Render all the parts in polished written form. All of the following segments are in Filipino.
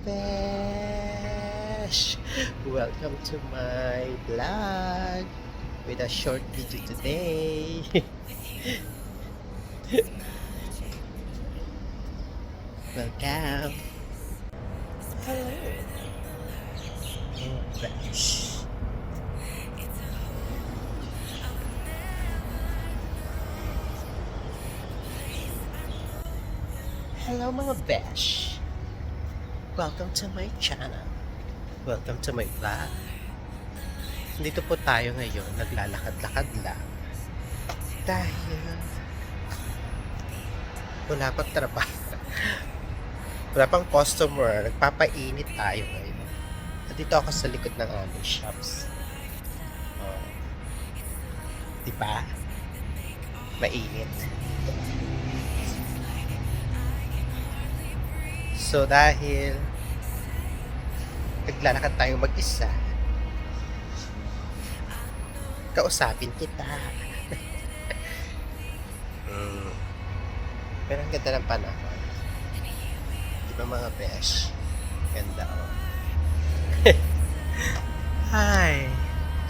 besh! Welcome to my vlog with a short video today. Welcome. Hello. Oh, besh. Hello mga besh. Welcome to my channel. Welcome to my vlog. Dito po tayo ngayon, naglalakad-lakad lang. Dahil wala pang trabaho. Wala pang customer. Nagpapainit tayo ngayon. At dito ako sa likod ng aming shops. Oh. Diba? Mainit. So dahil naglalakad tayo mag-isa, kausapin kita. Pero ang ganda ng panahon. Di ba mga besh? Ganda oh. Hi!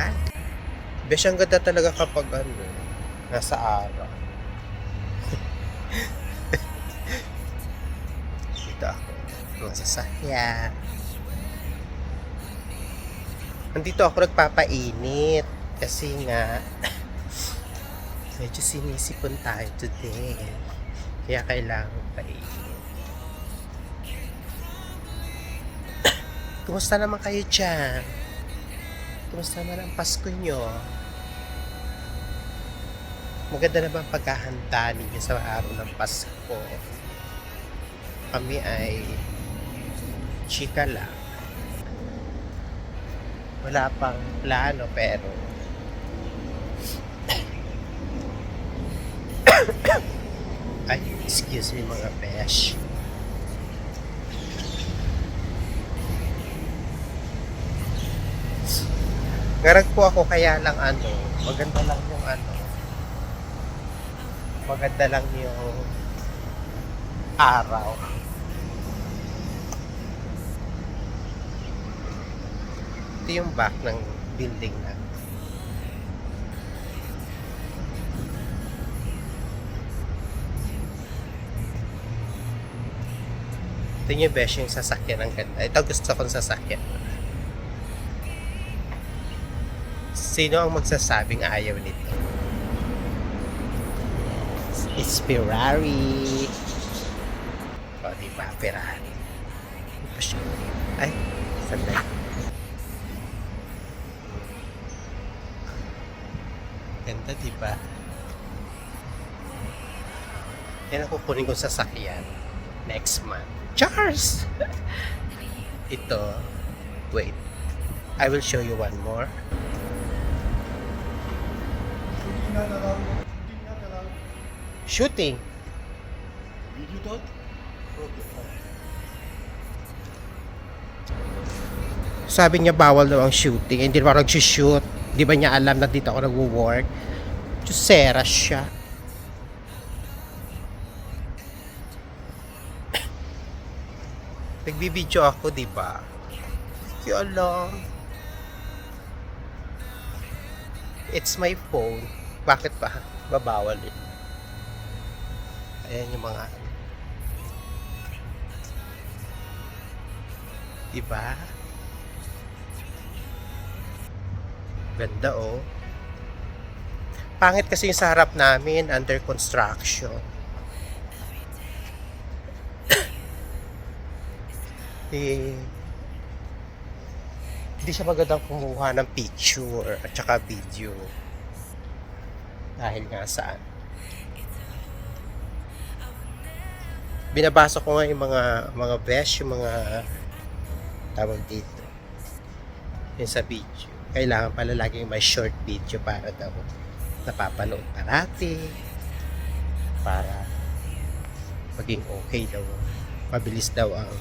Hi! Besh, ang ganda talaga kapag nasa araw. Dito ako. Mga sasakyan. Nandito ako nagpapainit. Kasi nga, medyo sinisipon tayo today. Kaya kailangan painit. Kumusta naman kayo dyan? Kumusta naman ang Pasko nyo? Maganda na ba ang paghahanda ninyo sa araw ng Pasko? Kami ay chika lang. Wala pang plano pero ay, excuse me mga besh. Ngarag po ako kaya lang maganda lang yung maganda lang yung araw. Ito yung back ng building na. Ito yung besh yung sasakyan ang ganda. Ito gusto kong sasakyan. Sino ang magsasabing ayaw nito? It's Ferrari. O, diba? Ferrari. Ay, sandali. Ganda, diba? Yan ang kukunin kong sasakyan next month. Charles! Ito, wait. I will show you one more. Shooting. Sabi niya bawal daw ang shooting. Hindi naman nag-shoot. Di ba niya alam na dito ako nag-work? Jusera siya. Nagbibideo ako, di ba? Kaya alam. It's my phone. Bakit ba? Babawal eh. Ayan yung mga diba? Ganda oh. Pangit kasi yung sa harap namin, under construction. Hindi siya magandang kumuha ng picture at saka video. Dahil nga saan? Binabasa ko nga yung mga besh, yung mga tawag dito. Yung sa video. Kailangan pala laging may short video para daw napapanood parati. Para maging okay daw. Mabilis daw ang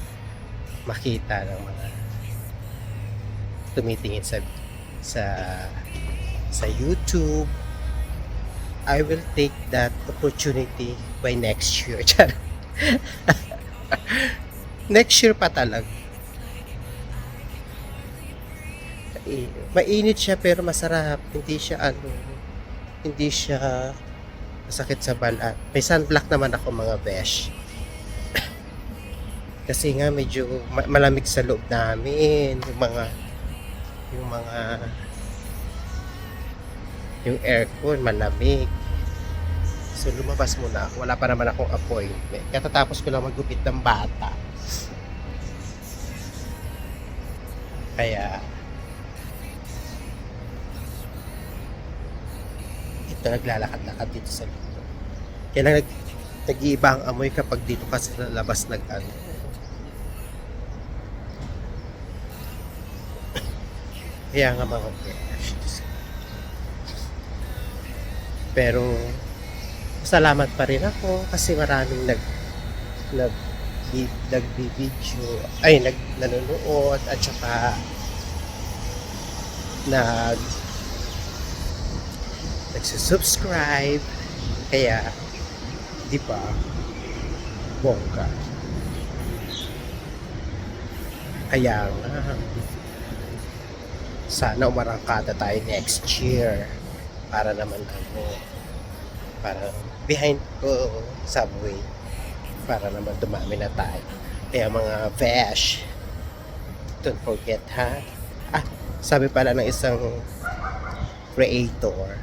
makita ng mga tumitingin sa YouTube. I will take that opportunity by next year. Next year pa talaga. Mainit siya pero masarap. Hindi siya hindi siya masakit sa balat. May sunblock naman ako mga besh. Kasi nga medyo malamig sa loob namin. Yung mga yung aircon malamig. So lumabas muna ako. Wala pa naman akong appointment. Katatapos ko lang maggupit ng bata. Kaya ito naglalakad-lakad dito sa dito. Kaya nag-iiba ang amoy kapag dito ka sa labas kaya nga mga besh. Pero salamat pa rin ako kasi maraming nagbibideo nanonood at saka nagsusubscribe, kaya di ba bongga. Kaya nga sana umarangkada tayo next year para behind ko subway para naman dumami na tayo. Kaya mga besh, don't forget sabi pala ng isang creator,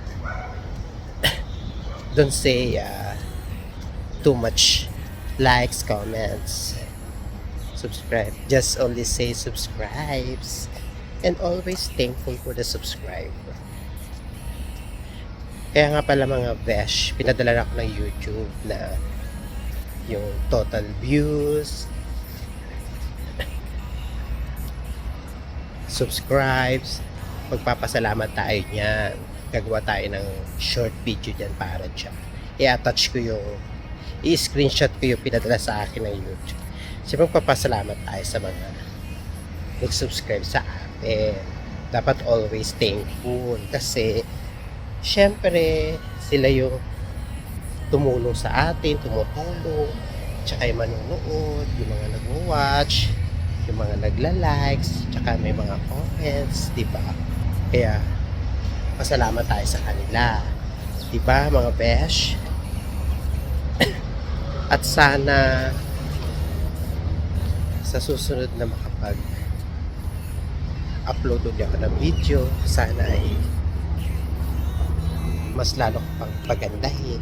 don't say too much likes, comments, subscribe, just only say subscribes, and always thankful for the subscriber. Kaya nga pala mga besh, pinadala ako ng YouTube na yung total views, subscribes. Magpapasalamat tayo niyan. Gagawa tayo ng short video dyan para dyan. I-attach ko i-screenshot ko yung pinadala sa akin ng YouTube. Siyempre magpapasalamat tayo sa mga nag-subscribe sa atin. Dapat always thankful kasi syempre sila yung tumulong sa atin, tumutulong, tsaka yung manonood, yung mga nag-watch, yung mga nagla-likes, tsaka may mga comments, di ba? Kaya pasalamat tayo sa kanila, di ba mga besh? At sana sa susunod na upload ulit ako ng video, sana ay mas lalo ko pang pagandahin,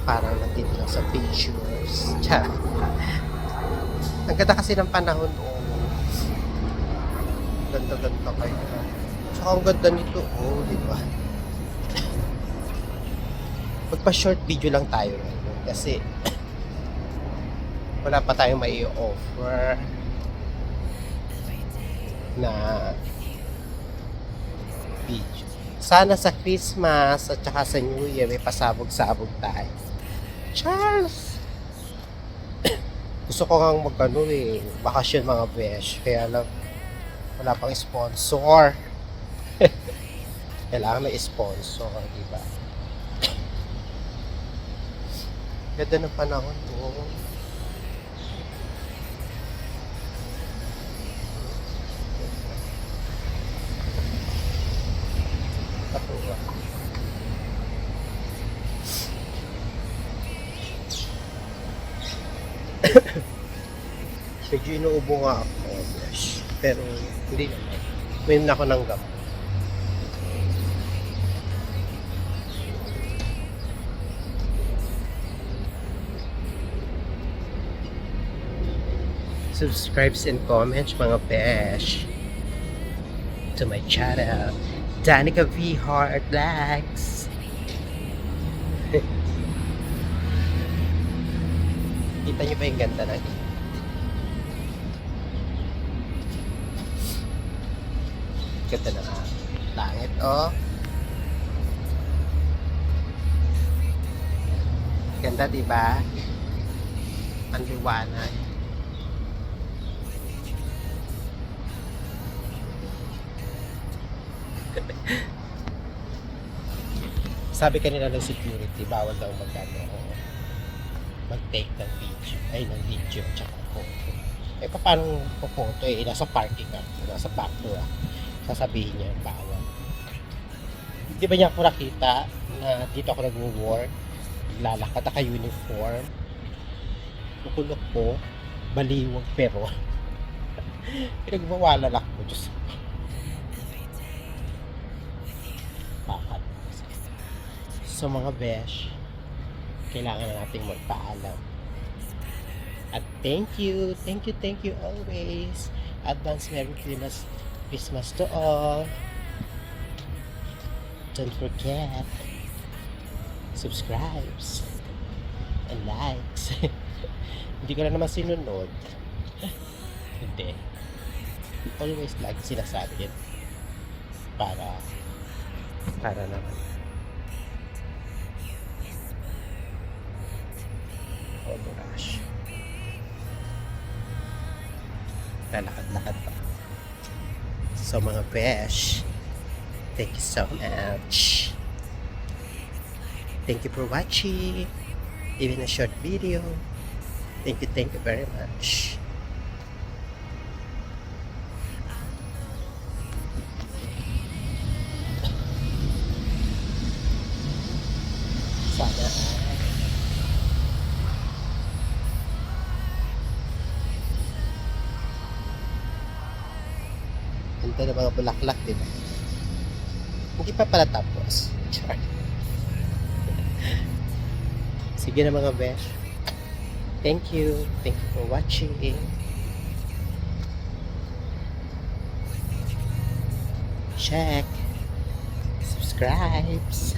parang natin lang sa pictures. Ang ganda kasi ng panahon, ganda kayo. Tsaka ang ganda nito, di ba? Magpa short video lang tayo ngayon kasi wala pa tayong mai offer na video. Sana sa Christmas at saka sa New Year may pasabog-sabog tayo. Charles! Gusto ko ngang bakasyon mga besh. Kaya lang wala pang sponsor. Kailangan may sponsor, di ba? Ganda ng panahon to. Patuwa. Medyo inuubo nga ako, gosh. Pero hindi naman. May na ako ng gamot. Subscribes and comments mga besh to my channel, Danica V Heart Likes. Kita nyo ba yung ganda na ito? Ganda na langit, ganda diba? Ang liwanag. Sabi kanina ng security, bawal daw mag-take ng video tsaka photo. Paano po photo nasa parking ako, nasa backdoor ako. sasabihin niya bawal. Di ba niya ako nakita na dito ako nag-work, lalakad naka-uniform, kukulok ko, baliwag pero pinagbawalan ako, Diyos ko. Bakit? So mga besh, kailangan na nating magpaalam. At thank you always. Advance Merry Christmas to all. Don't forget, subscribes and likes. Hindi ko na naman sinunod. Hindi. Always like sinasabi din. Para naman. Oh gosh. Lalakad-lakad pa. So mga besh, thank you so much. Thank you for watching. Even a short video. Thank you very much. Sana ganda ng mga bulaklak, diba? Hindi pa pala tapos. Char. Sige na mga besh. Thank you for watching. Check. Subscribes.